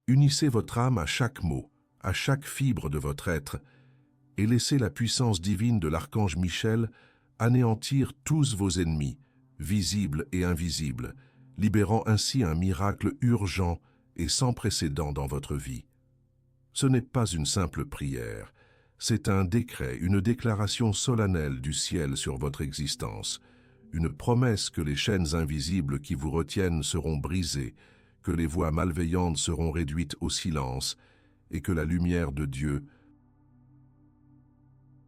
Unissez votre âme à chaque mot, à chaque fibre de votre être, et laissez la puissance divine de l'archange Michel anéantir tous vos ennemis, visibles et invisibles, libérant ainsi un miracle urgent et sans précédent dans votre vie. Ce n'est pas une simple prière, c'est un décret, une déclaration solennelle du ciel sur votre existence, une promesse que les chaînes invisibles qui vous retiennent seront brisées, que les voix malveillantes seront réduites au silence et que la lumière de Dieu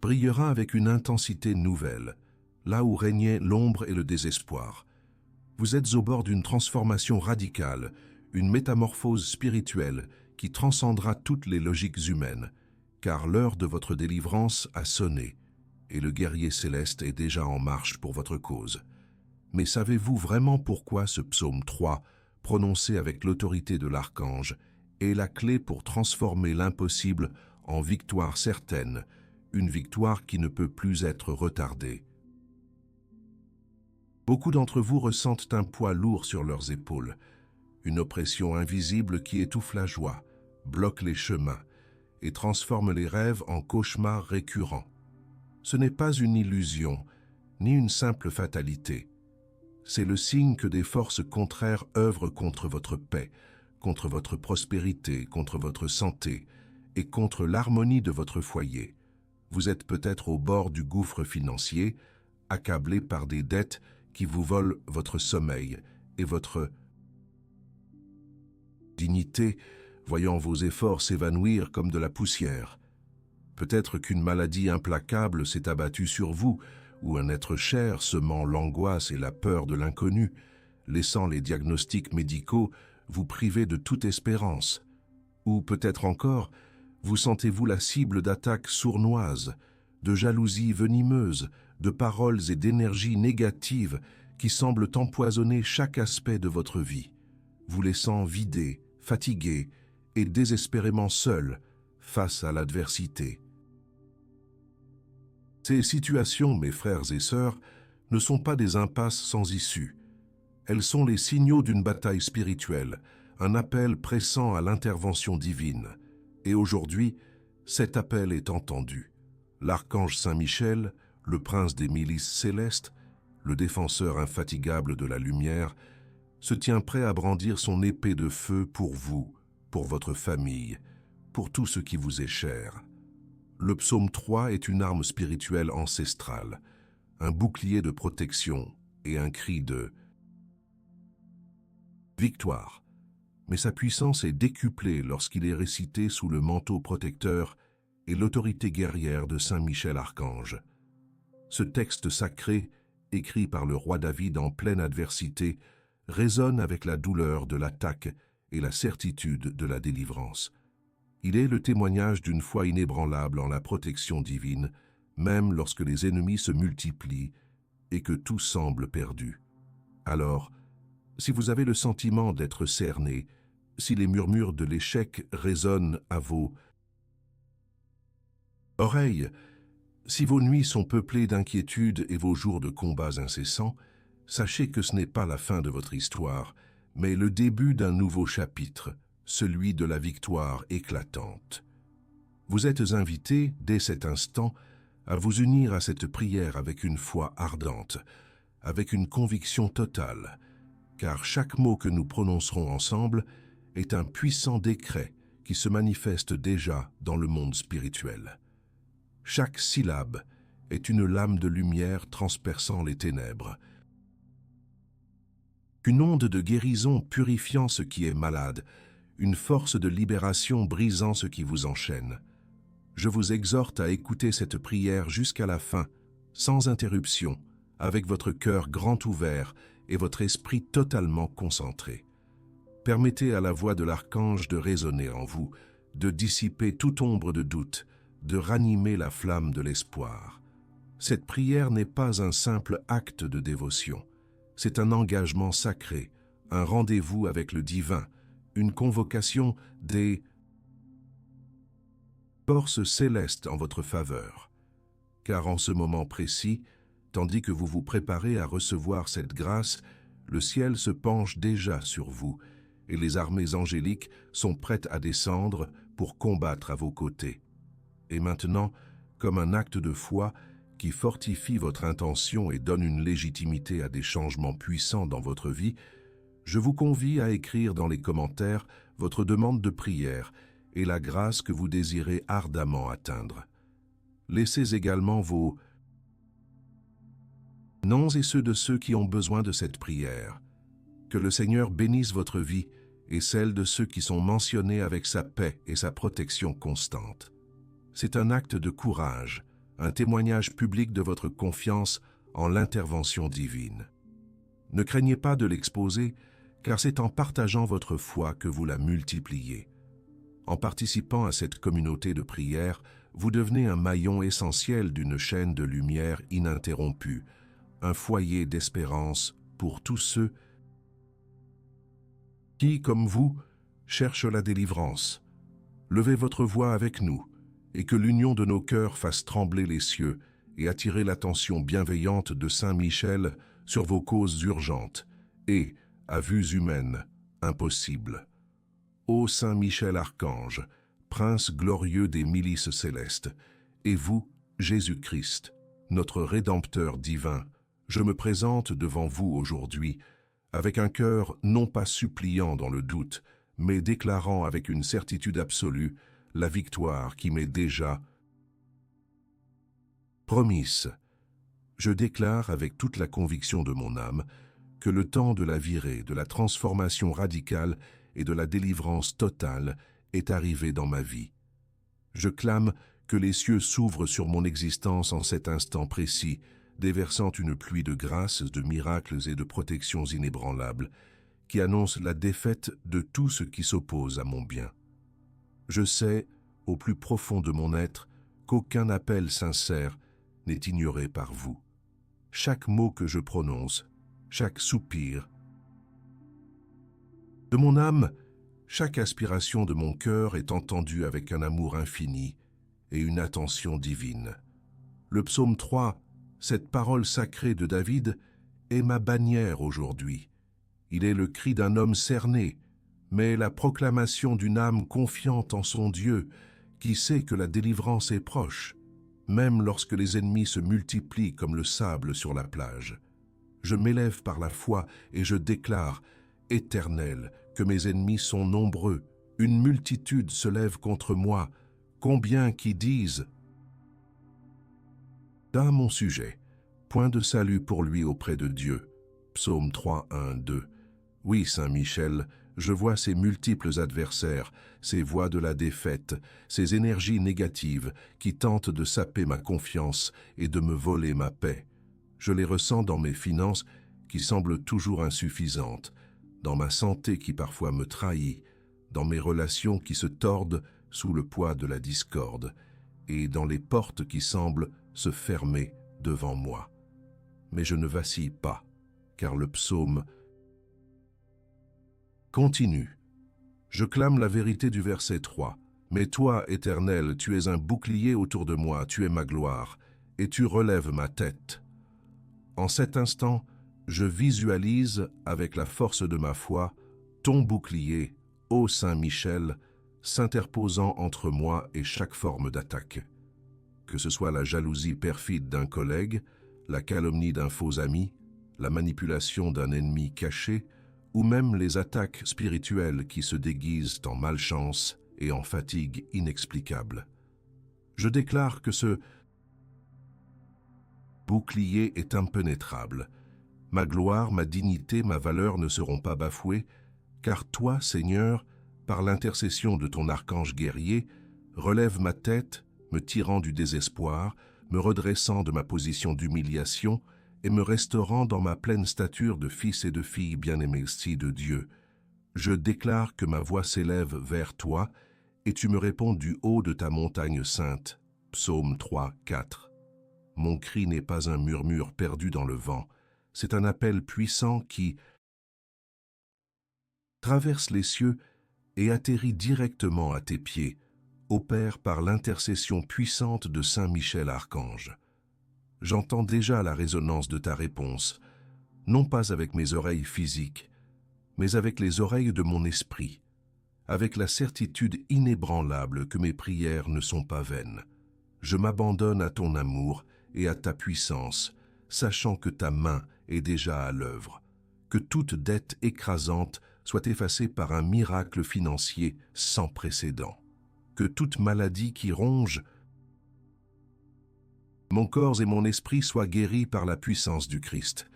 brillera avec une intensité nouvelle, là où régnait l'ombre et le désespoir. Vous êtes au bord d'une transformation radicale, une métamorphose spirituelle qui transcendra toutes les logiques humaines, car l'heure de votre délivrance a sonné et le guerrier céleste est déjà en marche pour votre cause. Mais savez-vous vraiment pourquoi ce psaume 3, prononcé avec l'autorité de l'archange, est la clé pour transformer l'impossible en victoire certaine, une victoire qui ne peut plus être retardée? Beaucoup d'entre vous ressentent un poids lourd sur leurs épaules, une oppression invisible qui étouffe la joie, bloque les chemins et transforme les rêves en cauchemars récurrents. Ce n'est pas une illusion, ni une simple fatalité. C'est le signe que des forces contraires œuvrent contre votre paix, contre votre prospérité, contre votre santé et contre l'harmonie de votre foyer. Vous êtes peut-être au bord du gouffre financier, accablé par des dettes qui vous volent votre sommeil et votre dignité, voyant vos efforts s'évanouir comme de la poussière. Peut-être qu'une maladie implacable s'est abattue sur vous, ou un être cher semant l'angoisse et la peur de l'inconnu, laissant les diagnostics médicaux vous priver de toute espérance. Ou peut-être encore, vous sentez-vous la cible d'attaques sournoises, de jalousies venimeuses, de paroles et d'énergies négatives qui semblent empoisonner chaque aspect de votre vie, vous laissant vidé, fatigué et désespérément seul face à l'adversité. Ces situations, mes frères et sœurs, ne sont pas des impasses sans issue. Elles sont les signaux d'une bataille spirituelle, un appel pressant à l'intervention divine. Et aujourd'hui, cet appel est entendu. L'archange Saint-Michel, le prince des milices célestes, le défenseur infatigable de la lumière, se tient prêt à brandir son épée de feu pour vous, pour votre famille, pour tout ce qui vous est cher. Le psaume 3 est une arme spirituelle ancestrale, un bouclier de protection et un cri de victoire. Mais sa puissance est décuplée lorsqu'il est récité sous le manteau protecteur et l'autorité guerrière de Saint Michel Archange. Ce texte sacré, écrit par le roi David en pleine adversité, résonne avec la douleur de l'attaque et la certitude de la délivrance. Il est le témoignage d'une foi inébranlable en la protection divine, même lorsque les ennemis se multiplient et que tout semble perdu. Alors, si vous avez le sentiment d'être cerné, si les murmures de l'échec résonnent à vos oreilles, si vos nuits sont peuplées d'inquiétudes et vos jours de combats incessants, sachez que ce n'est pas la fin de votre histoire, mais le début d'un nouveau chapitre, celui de la victoire éclatante. Vous êtes invités, dès cet instant, à vous unir à cette prière avec une foi ardente, avec une conviction totale, car chaque mot que nous prononcerons ensemble est un puissant décret qui se manifeste déjà dans le monde spirituel. Chaque syllabe est une lame de lumière transperçant les ténèbres, une onde de guérison purifiant ce qui est malade, une force de libération brisant ce qui vous enchaîne. Je vous exhorte à écouter cette prière jusqu'à la fin, sans interruption, avec votre cœur grand ouvert et votre esprit totalement concentré. Permettez à la voix de l'archange de résonner en vous, de dissiper toute ombre de doute, de ranimer la flamme de l'espoir. Cette prière n'est pas un simple acte de dévotion, c'est un engagement sacré, un rendez-vous avec le divin, une convocation des forces célestes en votre faveur. Car en ce moment précis, tandis que vous vous préparez à recevoir cette grâce, le ciel se penche déjà sur vous, et les armées angéliques sont prêtes à descendre pour combattre à vos côtés. Et maintenant, comme un acte de foi qui fortifie votre intention et donne une légitimité à des changements puissants dans votre vie, je vous convie à écrire dans les commentaires votre demande de prière et la grâce que vous désirez ardemment atteindre. Laissez également vos noms et ceux de ceux qui ont besoin de cette prière. Que le Seigneur bénisse votre vie et celle de ceux qui sont mentionnés avec sa paix et sa protection constante. C'est un acte de courage, un témoignage public de votre confiance en l'intervention divine. Ne craignez pas de l'exposer, car c'est en partageant votre foi que vous la multipliez. En participant à cette communauté de prière, vous devenez un maillon essentiel d'une chaîne de lumière ininterrompue, un foyer d'espérance pour tous ceux qui, comme vous, cherchent la délivrance. Levez votre voix avec nous, et que l'union de nos cœurs fasse trembler les cieux et attirer l'attention bienveillante de Saint Michel sur vos causes urgentes et, à vues humaines, impossibles. Ô Saint Michel Archange, Prince glorieux des milices célestes, et vous, Jésus-Christ, notre Rédempteur divin, je me présente devant vous aujourd'hui, avec un cœur non pas suppliant dans le doute, mais déclarant avec une certitude absolue la victoire qui m'est déjà promise. Je déclare avec toute la conviction de mon âme que le temps de la virée, de la transformation radicale et de la délivrance totale est arrivé dans ma vie. Je clame que les cieux s'ouvrent sur mon existence en cet instant précis, déversant une pluie de grâces, de miracles et de protections inébranlables, qui annoncent la défaite de tout ce qui s'oppose à mon bien. Je sais, au plus profond de mon être, qu'aucun appel sincère n'est ignoré par vous. Chaque mot que je prononce, chaque soupir de mon âme, chaque aspiration de mon cœur est entendue avec un amour infini et une attention divine. Le psaume 3, cette parole sacrée de David, est ma bannière aujourd'hui. Il est le cri d'un homme cerné, mais la proclamation d'une âme confiante en son Dieu, qui sait que la délivrance est proche, même lorsque les ennemis se multiplient comme le sable sur la plage. Je m'élève par la foi et je déclare, Éternel, que mes ennemis sont nombreux, une multitude se lève contre moi, combien qui disent à mon sujet, point de salut pour lui auprès de Dieu. Psaume 3, 1, 2. Oui, Saint Michel, je vois ces multiples adversaires, ces voix de la défaite, ces énergies négatives qui tentent de saper ma confiance et de me voler ma paix. Je les ressens dans mes finances qui semblent toujours insuffisantes, dans ma santé qui parfois me trahit, dans mes relations qui se tordent sous le poids de la discorde, et dans les portes qui semblent se fermer devant moi. Mais je ne vacille pas, car le psaume continue. Je clame la vérité du verset 3. Mais toi, Éternel, tu es un bouclier autour de moi, tu es ma gloire, et tu relèves ma tête. En cet instant, je visualise, avec la force de ma foi, ton bouclier, ô Saint Michel, s'interposant entre moi et chaque forme d'attaque. Que ce soit la jalousie perfide d'un collègue, la calomnie d'un faux ami, la manipulation d'un ennemi caché, ou même les attaques spirituelles qui se déguisent en malchance et en fatigue inexplicable. Je déclare que ce bouclier est impénétrable. Ma gloire, ma dignité, ma valeur ne seront pas bafouées, car toi, Seigneur, par l'intercession de ton archange guerrier, relève ma tête, me tirant du désespoir, me redressant de ma position d'humiliation et me restaurant dans ma pleine stature de fils et de filles bien-aimés de Dieu. Je déclare que ma voix s'élève vers toi et tu me réponds du haut de ta montagne sainte. Psaume 3, 4. Mon cri n'est pas un murmure perdu dans le vent, c'est un appel puissant qui traverse les cieux et atterrit directement à tes pieds, opère par l'intercession puissante de Saint Michel Archange. J'entends déjà la résonance de ta réponse, non pas avec mes oreilles physiques, mais avec les oreilles de mon esprit, avec la certitude inébranlable que mes prières ne sont pas vaines. Je m'abandonne à ton amour et à ta puissance, sachant que ta main est déjà à l'œuvre, que toute dette écrasante soit effacée par un miracle financier sans précédent, que toute maladie qui ronge mon corps et mon esprit soient guéris par la puissance du Christ,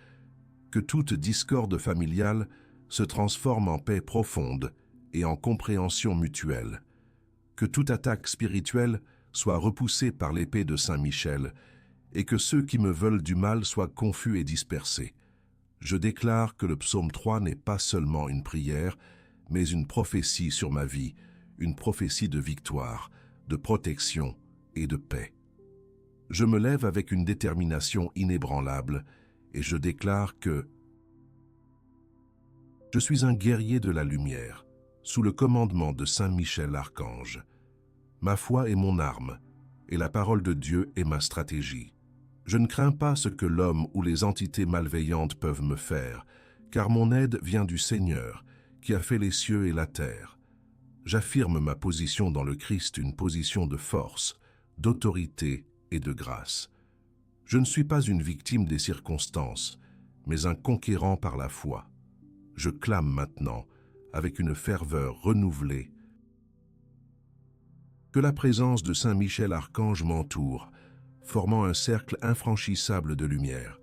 que toute discorde familiale se transforme en paix profonde et en compréhension mutuelle, que toute attaque spirituelle soit repoussée par l'épée de Saint Michel, et que ceux qui me veulent du mal soient confus et dispersés. Je déclare que le psaume 3 n'est pas seulement une prière, mais une prophétie sur ma vie, une prophétie de victoire, de protection et de paix. Je me lève avec une détermination inébranlable et je déclare que je suis un guerrier de la lumière, sous le commandement de Saint Michel l'Archange. Ma foi est mon arme, et la parole de Dieu est ma stratégie. Je ne crains pas ce que l'homme ou les entités malveillantes peuvent me faire, car mon aide vient du Seigneur, qui a fait les cieux et la terre. J'affirme ma position dans le Christ, une position de force, d'autorité et de grâce. Je ne suis pas une victime des circonstances, mais un conquérant par la foi. Je clame maintenant, avec une ferveur renouvelée, que la présence de Saint Michel Archange m'entoure, formant un cercle infranchissable de lumière.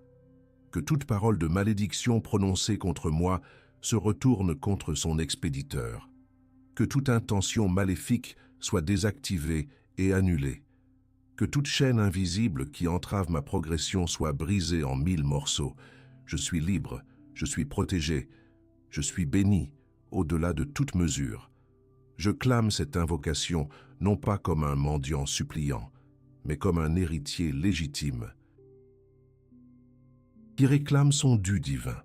Que toute parole de malédiction prononcée contre moi se retourne contre son expéditeur. Que toute intention maléfique soit désactivée et annulée. Que toute chaîne invisible qui entrave ma progression soit brisée en 1000 morceaux. Je suis libre, je suis protégé, je suis béni, au-delà de toute mesure. Je clame cette invocation non pas comme un mendiant suppliant, mais comme un héritier légitime qui réclame son dû divin.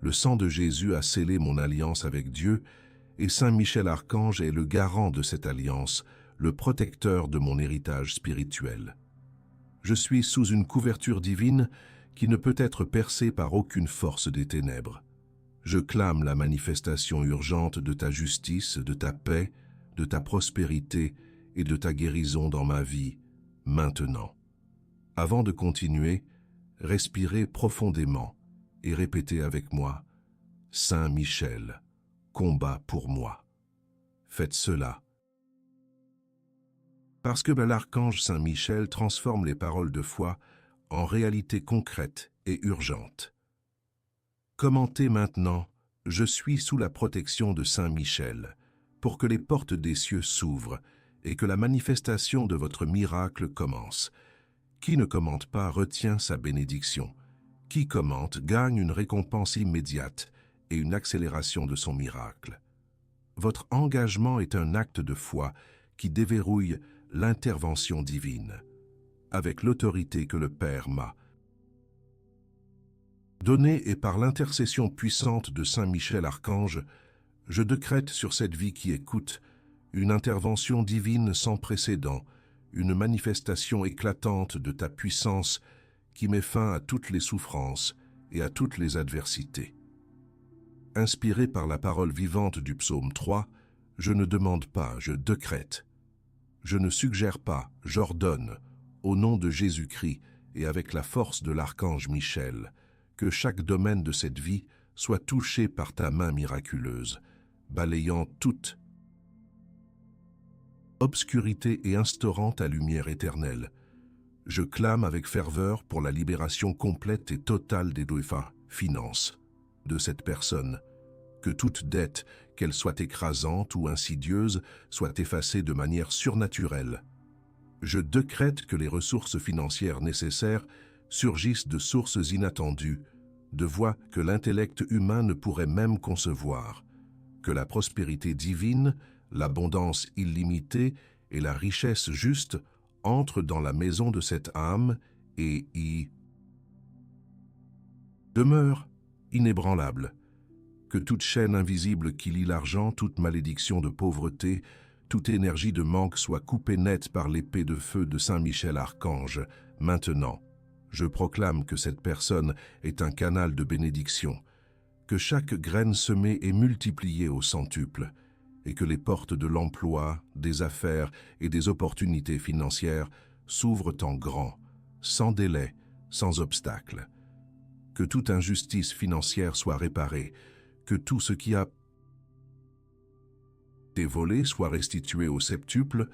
Le sang de Jésus a scellé mon alliance avec Dieu et Saint Michel Archange est le garant de cette alliance, le protecteur de mon héritage spirituel. Je suis sous une couverture divine qui ne peut être percée par aucune force des ténèbres. Je clame la manifestation urgente de ta justice, de ta paix, de ta prospérité et de ta guérison dans ma vie, maintenant. Avant de continuer, respirez profondément et répétez avec moi « Saint Michel, combat pour moi ». Faites cela. Parce que l'archange Saint Michel transforme les paroles de foi en réalité concrète et urgente. Commentez maintenant « Je suis sous la protection de Saint Michel » pour que les portes des cieux s'ouvrent et que la manifestation de votre miracle commence. Qui ne commente pas retient sa bénédiction. Qui commente gagne une récompense immédiate et une accélération de son miracle. Votre engagement est un acte de foi qui déverrouille l'intervention divine, avec l'autorité que le Père m'a donnée et par l'intercession puissante de Saint Michel Archange, je décrète sur cette vie qui écoute une intervention divine sans précédent, une manifestation éclatante de ta puissance qui met fin à toutes les souffrances et à toutes les adversités. Inspiré par la parole vivante du psaume 3, je ne demande pas, je décrète. Je ne suggère pas, j'ordonne, au nom de Jésus-Christ et avec la force de l'archange Michel, que chaque domaine de cette vie soit touché par ta main miraculeuse, balayant toute obscurité et instaurant ta lumière éternelle. Je clame avec ferveur pour la libération complète et totale des finances de cette personne, que toute dette, qu'elle soit écrasante ou insidieuse, soit effacée de manière surnaturelle. Je décrète que les ressources financières nécessaires surgissent de sources inattendues, de voies que l'intellect humain ne pourrait même concevoir, que la prospérité divine, l'abondance illimitée et la richesse juste entrent dans la maison de cette âme et y demeurent inébranlables. Que toute chaîne invisible qui lie l'argent, toute malédiction de pauvreté, toute énergie de manque soit coupée net par l'épée de feu de Saint Michel Archange. Maintenant, je proclame que cette personne est un canal de bénédiction, que chaque graine semée est multipliée au centuple, et que les portes de l'emploi, des affaires et des opportunités financières s'ouvrent en grand, sans délai, sans obstacle. Que toute injustice financière soit réparée, que tout ce qui a été volé soit restitué au septuple,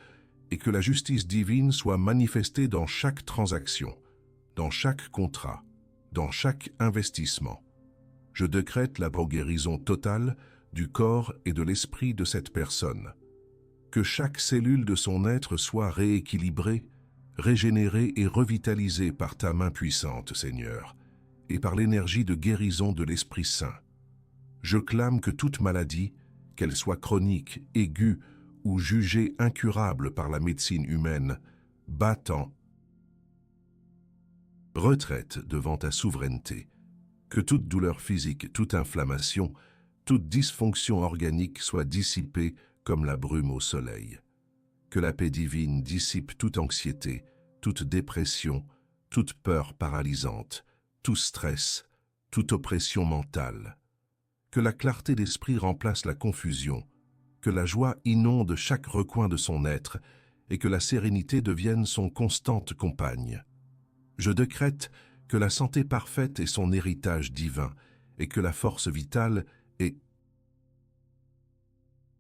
et que la justice divine soit manifestée dans chaque transaction, dans chaque contrat, dans chaque investissement. Je décrète la guérison totale du corps et de l'esprit de cette personne. Que chaque cellule de son être soit rééquilibrée, régénérée et revitalisée par ta main puissante, Seigneur, et par l'énergie de guérison de l'Esprit Saint. Je clame que toute maladie, qu'elle soit chronique, aiguë ou jugée incurable par la médecine humaine, batte en retraite devant ta souveraineté. Que toute douleur physique, toute inflammation, toute dysfonction organique soit dissipée comme la brume au soleil. Que la paix divine dissipe toute anxiété, toute dépression, toute peur paralysante, tout stress, toute oppression mentale. Que la clarté d'esprit remplace la confusion, que la joie inonde chaque recoin de son être et que la sérénité devienne son constante compagne. Je décrète que la santé parfaite est son héritage divin et que la force vitale est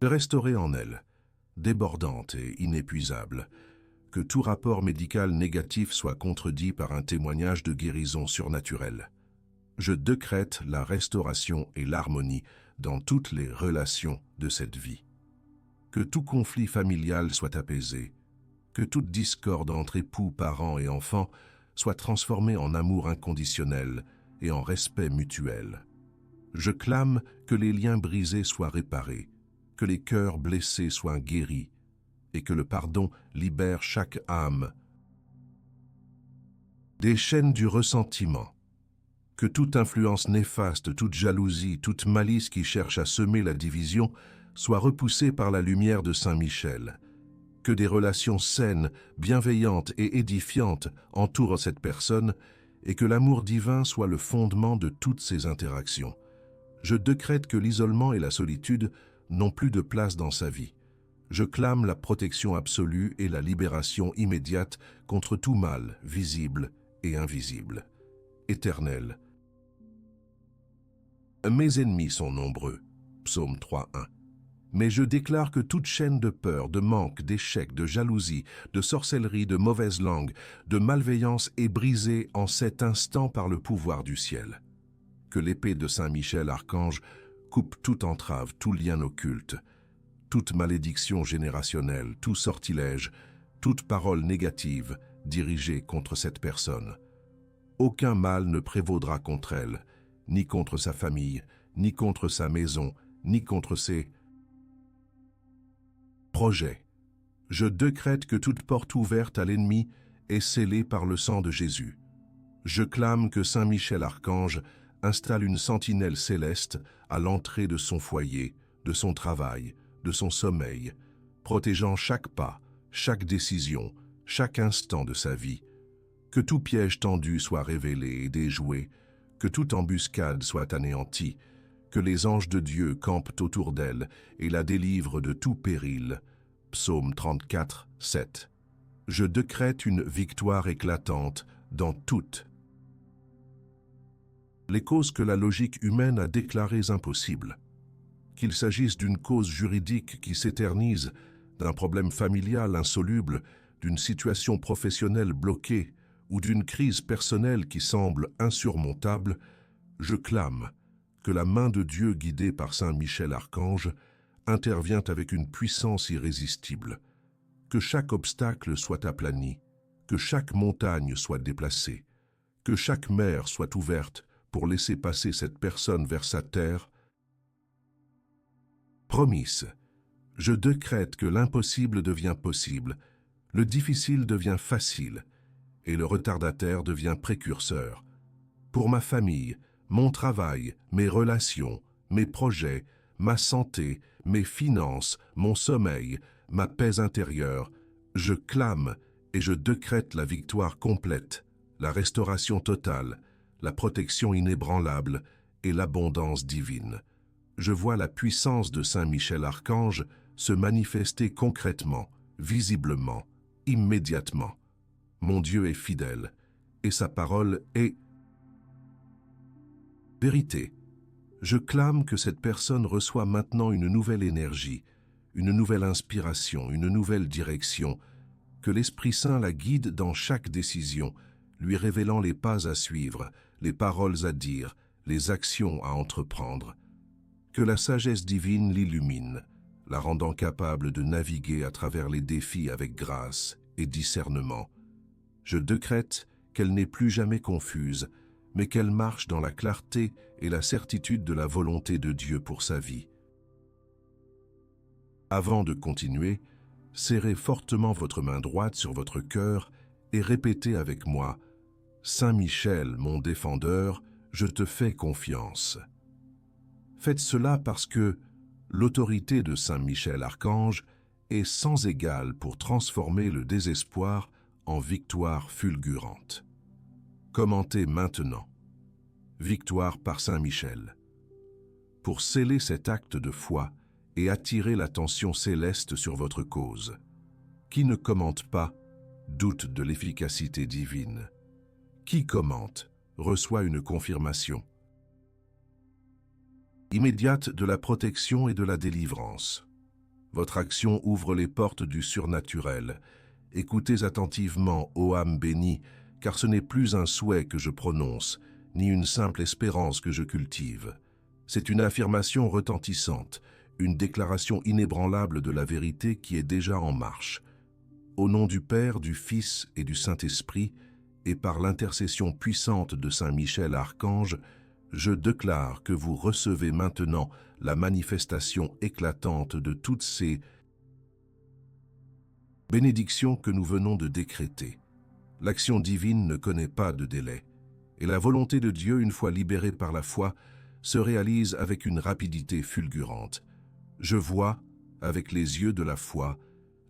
restaurée en elle, débordante et inépuisable, que tout rapport médical négatif soit contredit par un témoignage de guérison surnaturelle. Je décrète la restauration et l'harmonie dans toutes les relations de cette vie. Que tout conflit familial soit apaisé, que toute discorde entre époux, parents et enfants soit transformée en amour inconditionnel et en respect mutuel. Je clame que les liens brisés soient réparés, que les cœurs blessés soient guéris, et que le pardon libère chaque âme des chaînes du ressentiment. Que toute influence néfaste, toute jalousie, toute malice qui cherche à semer la division soit repoussée par la lumière de Saint Michel. Que des relations saines, bienveillantes et édifiantes entourent cette personne et que l'amour divin soit le fondement de toutes ces interactions. Je décrète que l'isolement et la solitude n'ont plus de place dans sa vie. Je clame la protection absolue et la libération immédiate contre tout mal, visible et invisible. Éternel, mes ennemis sont nombreux. Psaume 3:1. Mais je déclare que toute chaîne de peur, de manque, d'échec, de jalousie, de sorcellerie, de mauvaise langue, de malveillance est brisée en cet instant par le pouvoir du ciel. Que l'épée de Saint Michel Archange coupe toute entrave, tout lien occulte, toute malédiction générationnelle, tout sortilège, toute parole négative dirigée contre cette personne. Aucun mal ne prévaudra contre elle, ni contre sa famille, ni contre sa maison, ni contre ses projet. Je décrète que toute porte ouverte à l'ennemi est scellée par le sang de Jésus. Je clame que Saint Michel Archange installe une sentinelle céleste à l'entrée de son foyer, de son travail, de son sommeil, protégeant chaque pas, chaque décision, chaque instant de sa vie. Que tout piège tendu soit révélé et déjoué, que toute embuscade soit anéantie, que les anges de Dieu campent autour d'elle et la délivrent de tout péril. Psaume 34, 7. Je décrète une victoire éclatante dans toutes les causes que la logique humaine a déclarées impossibles. Qu'il s'agisse d'une cause juridique qui s'éternise, d'un problème familial insoluble, d'une situation professionnelle bloquée ou d'une crise personnelle qui semble insurmontable, je clame que la main de Dieu guidée par Saint Michel Archange intervient avec une puissance irrésistible. Que chaque obstacle soit aplani, que chaque montagne soit déplacée, que chaque mer soit ouverte pour laisser passer cette personne vers sa terre promise. Je décrète que l'impossible devient possible, le difficile devient facile et le retardataire devient précurseur. Pour ma famille, mon travail, mes relations, mes projets, ma santé, mes finances, mon sommeil, ma paix intérieure, je clame et je décrète la victoire complète, la restauration totale, la protection inébranlable et l'abondance divine. Je vois la puissance de Saint Michel Archange se manifester concrètement, visiblement, immédiatement. Mon Dieu est fidèle, et sa parole est vérité. Je clame que cette personne reçoit maintenant une nouvelle énergie, une nouvelle inspiration, une nouvelle direction, que l'Esprit Saint la guide dans chaque décision, lui révélant les pas à suivre, les paroles à dire, les actions à entreprendre. Que la sagesse divine l'illumine, la rendant capable de naviguer à travers les défis avec grâce et discernement. Je décrète qu'elle n'est plus jamais confuse, mais qu'elle marche dans la clarté et la certitude de la volonté de Dieu pour sa vie. Avant de continuer, serrez fortement votre main droite sur votre cœur et répétez avec moi « Saint Michel, mon défendeur, je te fais confiance ». Faites cela parce que l'autorité de Saint Michel Archange est sans égale pour transformer le désespoir en victoire fulgurante. Commentez maintenant. Victoire par Saint Michel. Pour sceller cet acte de foi et attirer l'attention céleste sur votre cause. Qui ne commente pas, doute de l'efficacité divine. Qui commente, reçoit une confirmation immédiate de la protection et de la délivrance. Votre action ouvre les portes du surnaturel. Écoutez attentivement, ô âme bénie, car ce n'est plus un souhait que je prononce, ni une simple espérance que je cultive. C'est une affirmation retentissante, une déclaration inébranlable de la vérité qui est déjà en marche. Au nom du Père, du Fils et du Saint-Esprit, et par l'intercession puissante de Saint Michel Archange, je déclare que vous recevez maintenant la manifestation éclatante de toutes ces bénédictions que nous venons de décréter. L'action divine ne connaît pas de délai, et la volonté de Dieu, une fois libérée par la foi, se réalise avec une rapidité fulgurante. Je vois, avec les yeux de la foi,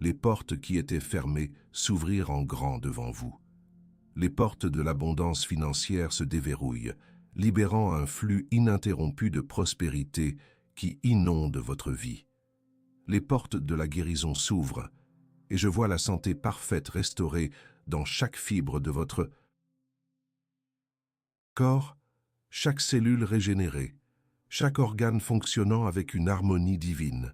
les portes qui étaient fermées s'ouvrir en grand devant vous. Les portes de l'abondance financière se déverrouillent, libérant un flux ininterrompu de prospérité qui inonde votre vie. Les portes de la guérison s'ouvrent, et je vois la santé parfaite restaurée dans chaque fibre de votre corps, chaque cellule régénérée, chaque organe fonctionnant avec une harmonie divine.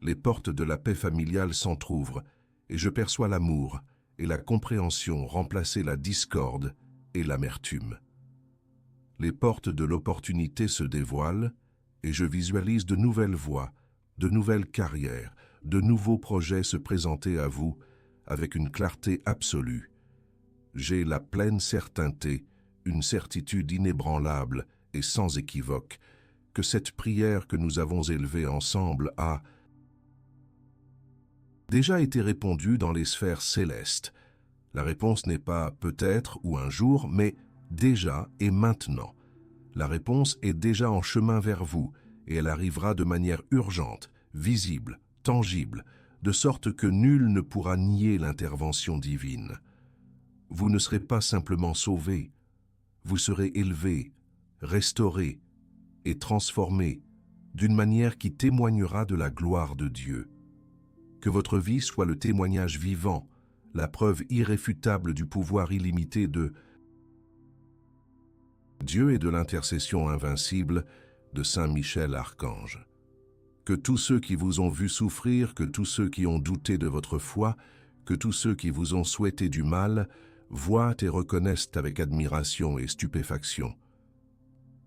Les portes de la paix familiale s'entr'ouvrent, et je perçois l'amour et la compréhension remplacer la discorde et l'amertume. Les portes de l'opportunité se dévoilent, et je visualise de nouvelles voies, de nouvelles carrières, de nouveaux projets se présenter à vous avec une clarté absolue. J'ai la pleine certitude, une certitude inébranlable et sans équivoque, que cette prière que nous avons élevée ensemble a déjà été répondue dans les sphères célestes. La réponse n'est pas peut-être ou un jour, mais déjà et maintenant. La réponse est déjà en chemin vers vous, et elle arrivera de manière urgente, visible, tangible, de sorte que nul ne pourra nier l'intervention divine. Vous ne serez pas simplement sauvés, vous serez élevés, restaurés et transformés d'une manière qui témoignera de la gloire de Dieu. Que votre vie soit le témoignage vivant, la preuve irréfutable du pouvoir illimité de Dieu et de l'intercession invincible de Saint Michel Archange. Que tous ceux qui vous ont vu souffrir, que tous ceux qui ont douté de votre foi, que tous ceux qui vous ont souhaité du mal, voient et reconnaissent avec admiration et stupéfaction.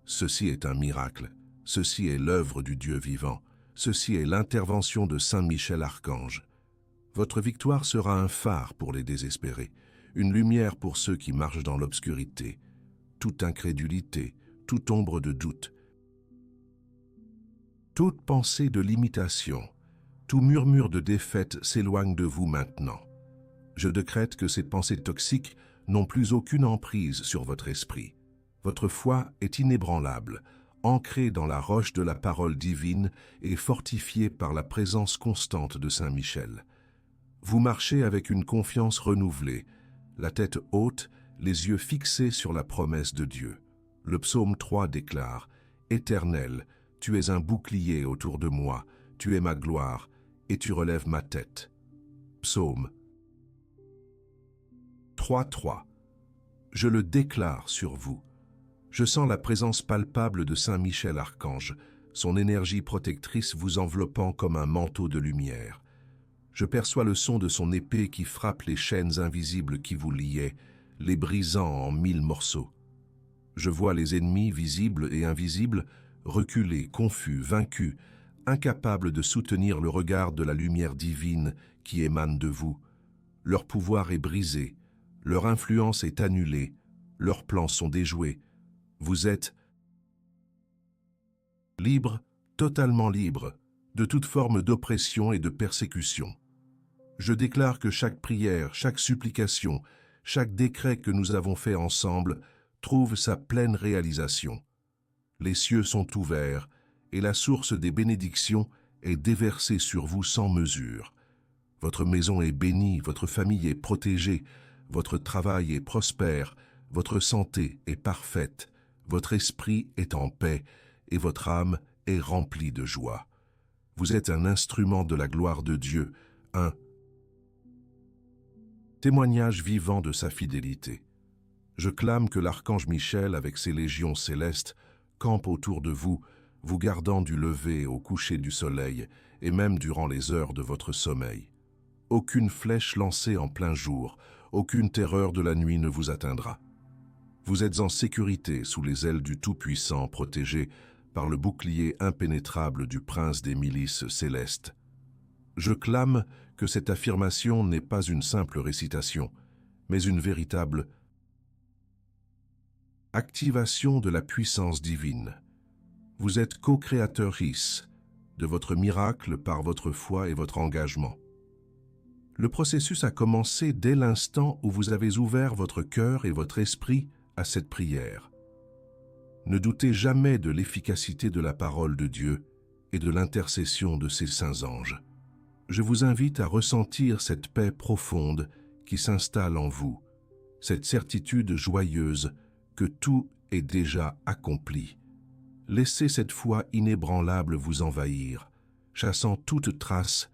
Ceci est un miracle, ceci est l'œuvre du Dieu vivant, ceci est l'intervention de Saint Michel Archange. Votre victoire sera un phare pour les désespérés, une lumière pour ceux qui marchent dans l'obscurité. Toute incrédulité, toute ombre de doute, toute pensée de limitation, tout murmure de défaite s'éloigne de vous maintenant. Je décrète que ces pensées toxiques n'ont plus aucune emprise sur votre esprit. Votre foi est inébranlable, ancrée dans la roche de la parole divine et fortifiée par la présence constante de Saint Michel. Vous marchez avec une confiance renouvelée, la tête haute, les yeux fixés sur la promesse de Dieu. Le psaume 3 déclare « Éternel, tu es un bouclier autour de moi, tu es ma gloire, et tu relèves ma tête. » Psaume 3.3. Je le déclare sur vous. Je sens la présence palpable de Saint Michel Archange, son énergie protectrice vous enveloppant comme un manteau de lumière. Je perçois le son de son épée qui frappe les chaînes invisibles qui vous liaient, les brisant en 1000 morceaux. Je vois les ennemis visibles et invisibles reculer, confus, vaincus, incapables de soutenir le regard de la lumière divine qui émane de vous. Leur pouvoir est brisé, leur influence est annulée, leurs plans sont déjoués. Vous êtes libre, totalement libre, de toute forme d'oppression et de persécution. Je déclare que chaque prière, chaque supplication, chaque décret que nous avons fait ensemble trouve sa pleine réalisation. Les cieux sont ouverts et la source des bénédictions est déversée sur vous sans mesure. Votre maison est bénie, votre famille est protégée, votre travail est prospère, votre santé est parfaite, votre esprit est en paix et votre âme est remplie de joie. Vous êtes un instrument de la gloire de Dieu, un témoignage vivant de sa fidélité. Je clame que l'archange Michel, avec ses légions célestes, campe autour de vous, vous gardant du lever au coucher du soleil et même durant les heures de votre sommeil. Aucune flèche lancée en plein jour, aucune terreur de la nuit ne vous atteindra. Vous êtes en sécurité sous les ailes du Tout-Puissant, protégé par le bouclier impénétrable du prince des milices célestes. Je clame que cette affirmation n'est pas une simple récitation, mais une véritable activation de la puissance divine. Vous êtes co-créatrice de votre miracle par votre foi et votre engagement. Le processus a commencé dès l'instant où vous avez ouvert votre cœur et votre esprit à cette prière. Ne doutez jamais de l'efficacité de la parole de Dieu et de l'intercession de ses saints anges. Je vous invite à ressentir cette paix profonde qui s'installe en vous, cette certitude joyeuse que tout est déjà accompli. Laissez cette foi inébranlable vous envahir, chassant toute trace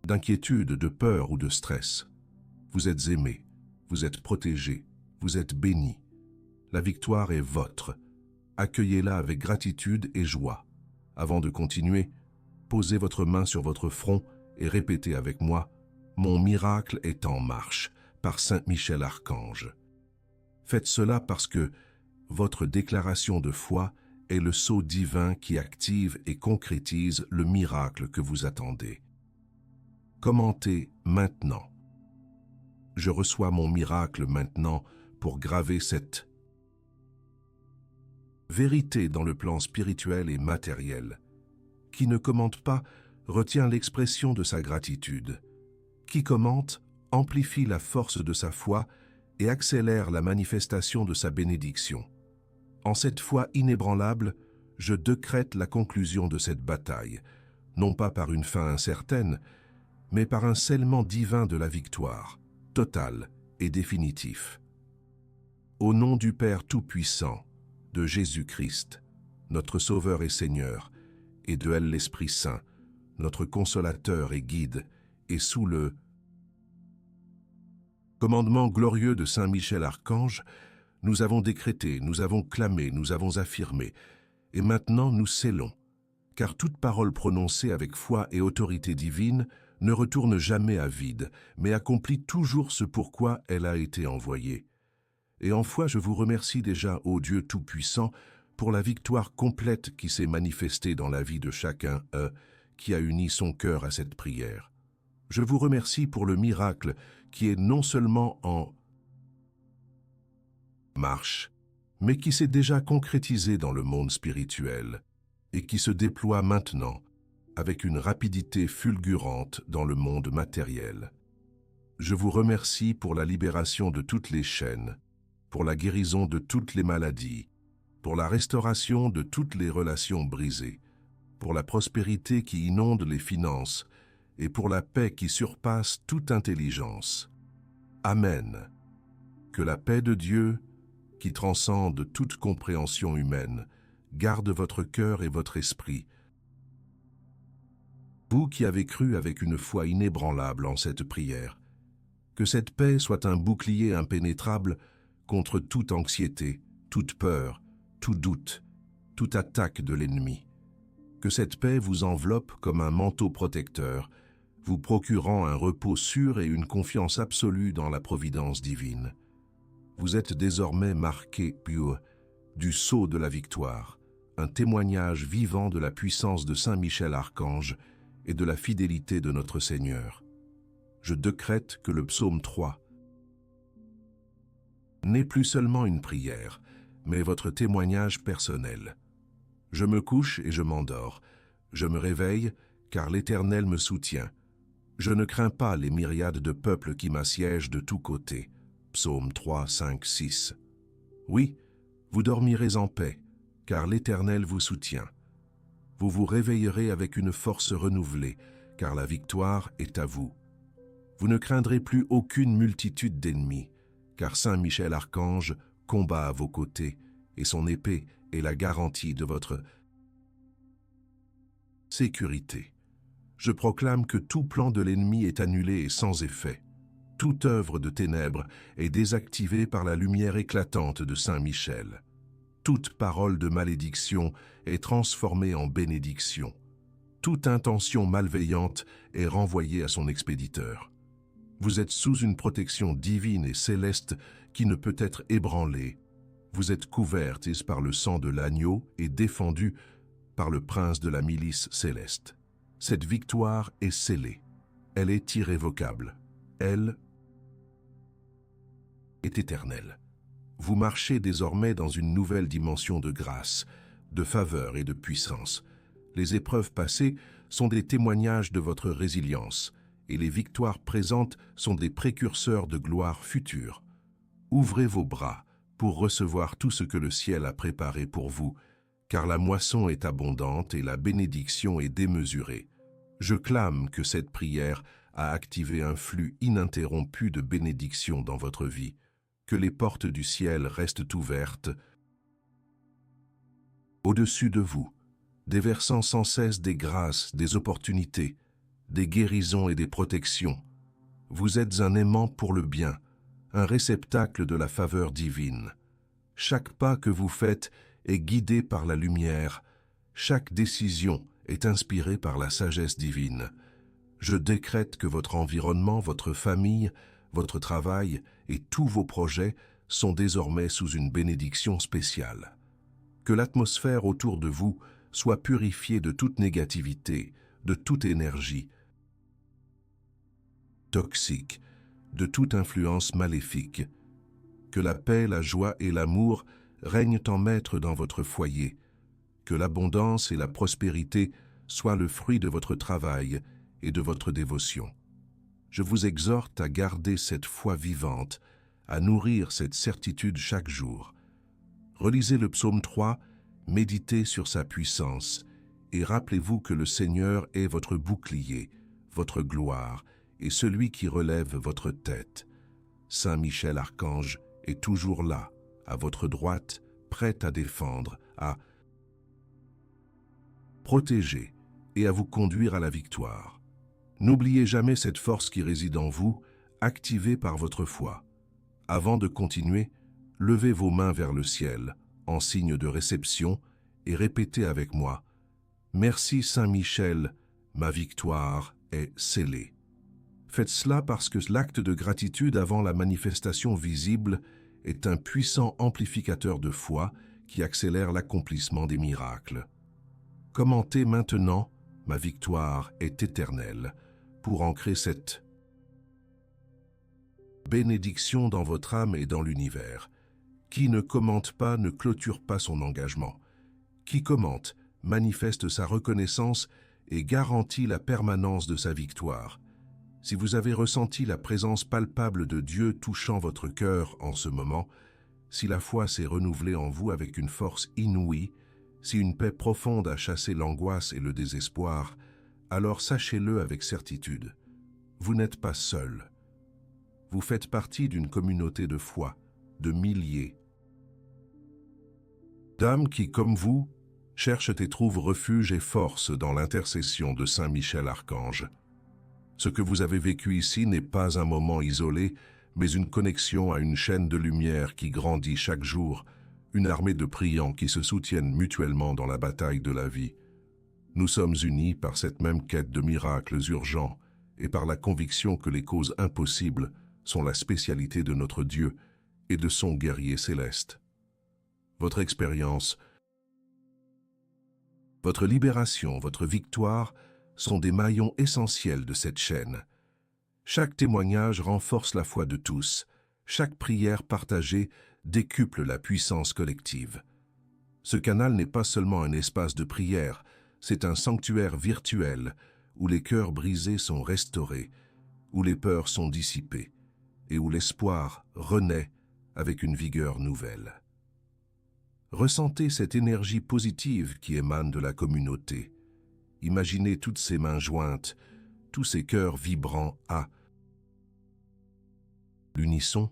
d'inquiétude, de peur ou de stress. Vous êtes aimé, vous êtes protégé, vous êtes béni. La victoire est votre. Accueillez-la avec gratitude et joie. Avant de continuer, posez votre main sur votre front et répétez avec moi « Mon miracle est en marche » par Saint Michel Archange. Faites cela parce que votre déclaration de foi est le sceau divin qui active et concrétise le miracle que vous attendez. Commentez maintenant. Je reçois mon miracle maintenant pour graver cette vérité dans le plan spirituel et matériel. Qui ne commente pas retient l'expression de sa gratitude. Qui commente amplifie la force de sa foi et accélère la manifestation de sa bénédiction. En cette foi inébranlable, je décrète la conclusion de cette bataille, non pas par une fin incertaine, mais par un scellement divin de la victoire, total et définitif. Au nom du Père Tout-Puissant, de Jésus-Christ, notre Sauveur et Seigneur, et de elle l'Esprit Saint, notre Consolateur et Guide, et sous le commandement glorieux de Saint Michel Archange, nous avons décrété, nous avons clamé, nous avons affirmé, et maintenant nous scellons, car toute parole prononcée avec foi et autorité divine ne retourne jamais à vide, mais accomplit toujours ce pourquoi elle a été envoyée. Et en foi, je vous remercie déjà, ô Dieu Tout-Puissant, pour la victoire complète qui s'est manifestée dans la vie de chacun, qui a uni son cœur à cette prière. Je vous remercie pour le miracle qui est non seulement en marche, mais qui s'est déjà concrétisé dans le monde spirituel et qui se déploie maintenant avec une rapidité fulgurante dans le monde matériel. Je vous remercie pour la libération de toutes les chaînes, pour la guérison de toutes les maladies, pour la restauration de toutes les relations brisées, pour la prospérité qui inonde les finances et pour la paix qui surpasse toute intelligence. Amen. Que la paix de Dieu, qui transcende toute compréhension humaine, garde votre cœur et votre esprit. Vous qui avez cru avec une foi inébranlable en cette prière, que cette paix soit un bouclier impénétrable contre toute anxiété, toute peur, tout doute, toute attaque de l'ennemi. Que cette paix vous enveloppe comme un manteau protecteur, vous procurant un repos sûr et une confiance absolue dans la providence divine. Vous êtes désormais marqué pur du sceau de la victoire, un témoignage vivant de la puissance de Saint Michel Archange et de la fidélité de notre Seigneur. Je décrète que le psaume 3 n'est plus seulement une prière, mais votre témoignage personnel. Je me couche et je m'endors. Je me réveille, car l'Éternel me soutient. Je ne crains pas les myriades de peuples qui m'assiègent de tous côtés. Psaume 3, 5, 6. Oui, vous dormirez en paix, car l'Éternel vous soutient. Vous vous réveillerez avec une force renouvelée, car la victoire est à vous. Vous ne craindrez plus aucune multitude d'ennemis, car Saint Michel Archange combat à vos côtés, et son épée est la garantie de votre sécurité. Je proclame que tout plan de l'ennemi est annulé et sans effet. Toute œuvre de ténèbres est désactivée par la lumière éclatante de Saint Michel. Toute parole de malédiction est transformée en bénédiction. Toute intention malveillante est renvoyée à son expéditeur. Vous êtes sous une protection divine et céleste qui ne peut être ébranlée. Vous êtes couverte par le sang de l'agneau et défendue par le prince de la milice céleste. Cette victoire est scellée. Elle est irrévocable. Elle est éternelle. Vous marchez désormais dans une nouvelle dimension de grâce, de faveur et de puissance. Les épreuves passées sont des témoignages de votre résilience, et les victoires présentes sont des précurseurs de gloire future. Ouvrez vos bras pour recevoir tout ce que le ciel a préparé pour vous, car la moisson est abondante et la bénédiction est démesurée. Je clame que cette prière a activé un flux ininterrompu de bénédictions dans votre vie, que les portes du ciel restent ouvertes au-dessus de vous, déversant sans cesse des grâces, des opportunités, des guérisons et des protections. Vous êtes un aimant pour le bien, un réceptacle de la faveur divine. Chaque pas que vous faites est guidé par la lumière, chaque décision est inspirée par la sagesse divine. Je décrète que votre environnement, votre famille, votre travail et tous vos projets sont désormais sous une bénédiction spéciale. Que l'atmosphère autour de vous soit purifiée de toute négativité, de toute énergie toxique, de toute influence maléfique. Que la paix, la joie et l'amour règnent en maître dans votre foyer. Que l'abondance et la prospérité soient le fruit de votre travail et de votre dévotion. Je vous exhorte à garder cette foi vivante, à nourrir cette certitude chaque jour. Relisez le psaume 3, méditez sur sa puissance, et rappelez-vous que le Seigneur est votre bouclier, votre gloire, et celui qui relève votre tête. Saint Michel Archange est toujours là, à votre droite, prêt à défendre, à protéger et à vous conduire à la victoire. N'oubliez jamais cette force qui réside en vous, activée par votre foi. Avant de continuer, levez vos mains vers le ciel, en signe de réception, et répétez avec moi « Merci Saint Michel, ma victoire est scellée ». Faites cela parce que l'acte de gratitude avant la manifestation visible est un puissant amplificateur de foi qui accélère l'accomplissement des miracles. Commentez maintenant « Ma victoire est éternelle » pour ancrer cette bénédiction dans votre âme et dans l'univers. Qui ne commente pas ne clôture pas son engagement. Qui commente manifeste sa reconnaissance et garantit la permanence de sa victoire. Si vous avez ressenti la présence palpable de Dieu touchant votre cœur en ce moment, si la foi s'est renouvelée en vous avec une force inouïe, si une paix profonde a chassé l'angoisse et le désespoir, alors sachez-le avec certitude. Vous n'êtes pas seul. Vous faites partie d'une communauté de foi, de milliers, D'âmes qui, comme vous, cherchent et trouvent refuge et force dans l'intercession de Saint Michel Archange. Ce que vous avez vécu ici n'est pas un moment isolé, mais une connexion à une chaîne de lumière qui grandit chaque jour, une armée de priants qui se soutiennent mutuellement dans la bataille de la vie. Nous sommes unis par cette même quête de miracles urgents et par la conviction que les causes impossibles sont la spécialité de notre Dieu et de son guerrier céleste. Votre expérience, votre libération, votre victoire sont des maillons essentiels de cette chaîne. Chaque témoignage renforce la foi de tous. Chaque prière partagée décuple la puissance collective. Ce canal n'est pas seulement un espace de prière, c'est un sanctuaire virtuel où les cœurs brisés sont restaurés, où les peurs sont dissipées et où l'espoir renaît avec une vigueur nouvelle. Ressentez cette énergie positive qui émane de la communauté. Imaginez toutes ces mains jointes, tous ces cœurs vibrants à l'unisson,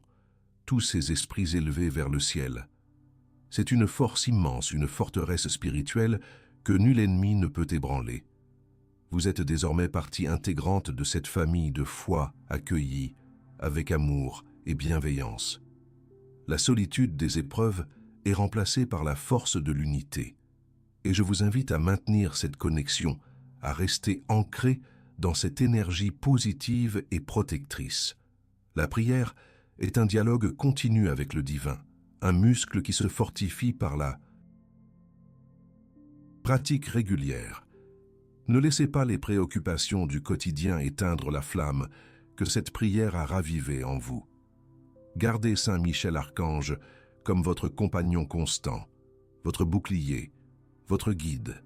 tous ces esprits élevés vers le ciel. C'est une force immense, une forteresse spirituelle que nul ennemi ne peut ébranler. Vous êtes désormais partie intégrante de cette famille de foi accueillie avec amour et bienveillance. La solitude des épreuves est remplacée par la force de l'unité. Et je vous invite à maintenir cette connexion, à rester ancré dans cette énergie positive et protectrice. La prière est un dialogue continu avec le divin, un muscle qui se fortifie par la pratique régulière. Ne laissez pas les préoccupations du quotidien éteindre la flamme que cette prière a ravivée en vous. Gardez Saint Michel Archange comme votre compagnon constant, votre bouclier, votre guide.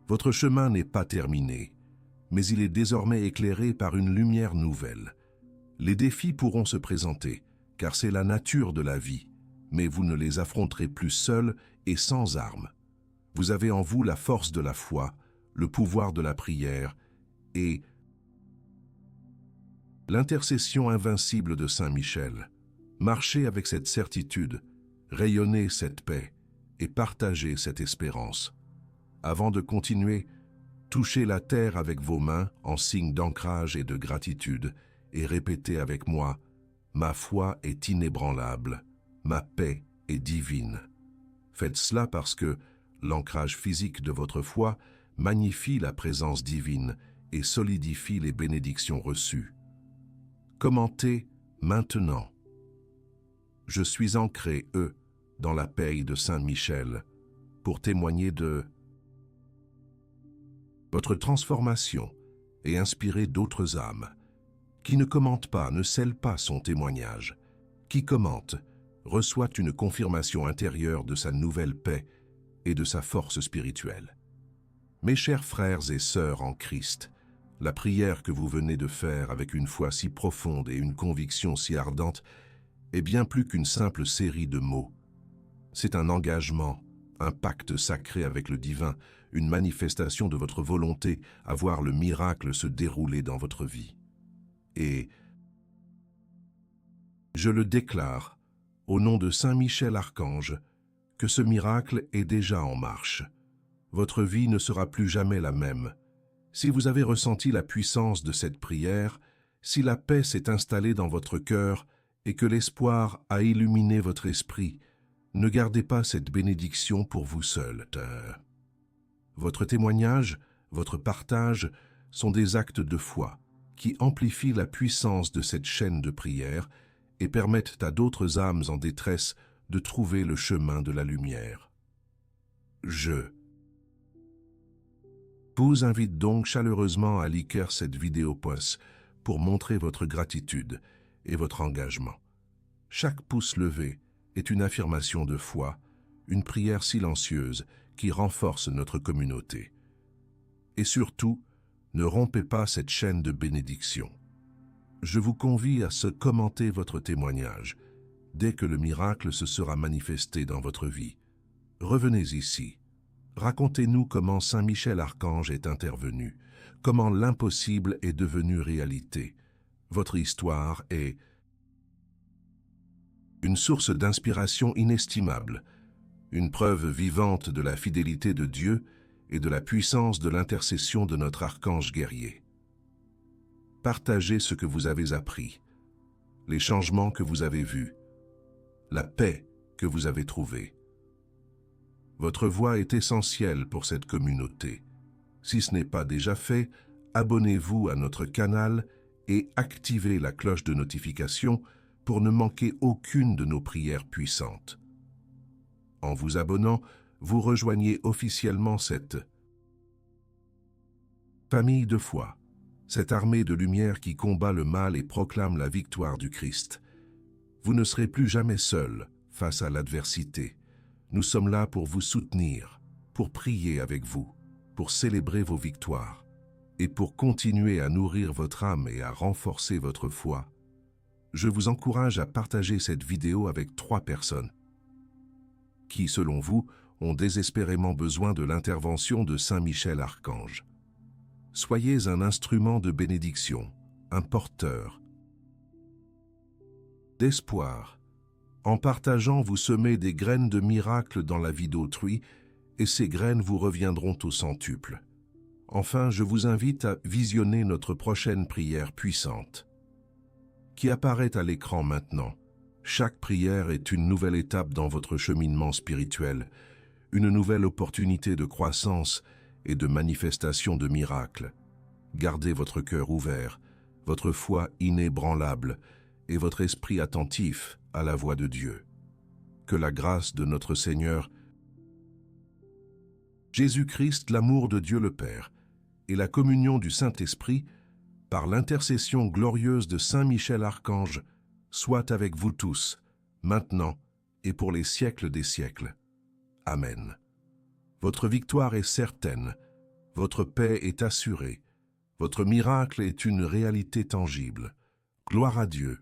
Votre chemin n'est pas terminé, mais il est désormais éclairé par une lumière nouvelle. Les défis pourront se présenter, car c'est la nature de la vie, mais vous ne les affronterez plus seuls et sans armes. Vous avez en vous la force de la foi, le pouvoir de la prière et l'intercession invincible de Saint Michel. Marchez avec cette certitude, rayonnez cette paix et partagez cette espérance. Avant de continuer, touchez la terre avec vos mains en signe d'ancrage et de gratitude et répétez avec moi « Ma foi est inébranlable, ma paix est divine ». Faites cela parce que l'ancrage physique de votre foi magnifie la présence divine et solidifie les bénédictions reçues. Commentez maintenant. Je suis ancré, dans la paix de Saint Michel, pour témoigner de votre transformation et inspirer d'autres âmes. Qui ne commente pas ne scelle pas son témoignage. Qui commente reçoit une confirmation intérieure de sa nouvelle paix et de sa force spirituelle. Mes chers frères et sœurs en Christ, la prière que vous venez de faire avec une foi si profonde et une conviction si ardente est bien plus qu'une simple série de mots. C'est un engagement, un pacte sacré avec le divin, une manifestation de votre volonté à voir le miracle se dérouler dans votre vie. Et je le déclare, au nom de Saint Michel Archange, que ce miracle est déjà en marche. Votre vie ne sera plus jamais la même. Si vous avez ressenti la puissance de cette prière, si la paix s'est installée dans votre cœur et que l'espoir a illuminé votre esprit, ne gardez pas cette bénédiction pour vous seul. Votre témoignage, votre partage sont des actes de foi qui amplifient la puissance de cette chaîne de prière et permettent à d'autres âmes en détresse de trouver le chemin de la lumière. Je vous invite donc chaleureusement à liker cette vidéo pour montrer votre gratitude et votre engagement. Chaque pouce levé est une affirmation de foi, une prière silencieuse qui renforce notre communauté. Et surtout, ne rompez pas cette chaîne de bénédiction. Je vous convie à se commenter votre témoignage dès que le miracle se sera manifesté dans votre vie. Revenez ici. Racontez-nous comment Saint Michel Archange est intervenu, comment l'impossible est devenu réalité. Votre histoire est une source d'inspiration inestimable, une preuve vivante de la fidélité de Dieu et de la puissance de l'intercession de notre archange guerrier. Partagez ce que vous avez appris, les changements que vous avez vus, la paix que vous avez trouvée. Votre voix est essentielle pour cette communauté. Si ce n'est pas déjà fait, abonnez-vous à notre canal et activez la cloche de notification pour ne manquer aucune de nos prières puissantes. En vous abonnant, vous rejoignez officiellement cette famille de foi, cette armée de lumière qui combat le mal et proclame la victoire du Christ. Vous ne serez plus jamais seul face à l'adversité. Nous sommes là pour vous soutenir, pour prier avec vous, pour célébrer vos victoires et pour continuer à nourrir votre âme et à renforcer votre foi. Je vous encourage à partager cette vidéo avec 3 personnes qui, selon vous, ont désespérément besoin de l'intervention de Saint Michel Archange. Soyez un instrument de bénédiction, un porteur d'espoir. En partageant, vous semez des graines de miracle dans la vie d'autrui, et ces graines vous reviendront au centuple. Enfin, je vous invite à visionner notre prochaine prière puissante, qui apparaît à l'écran maintenant. Chaque prière est une nouvelle étape dans votre cheminement spirituel, une nouvelle opportunité de croissance et de manifestation de miracles. Gardez votre cœur ouvert, votre foi inébranlable et votre esprit attentif à la voix de Dieu. Que la grâce de notre Seigneur Jésus-Christ, l'amour de Dieu le Père, et la communion du Saint-Esprit, par l'intercession glorieuse de Saint Michel Archange, soit avec vous tous, maintenant et pour les siècles des siècles. Amen. Votre victoire est certaine, votre paix est assurée, votre miracle est une réalité tangible. Gloire à Dieu.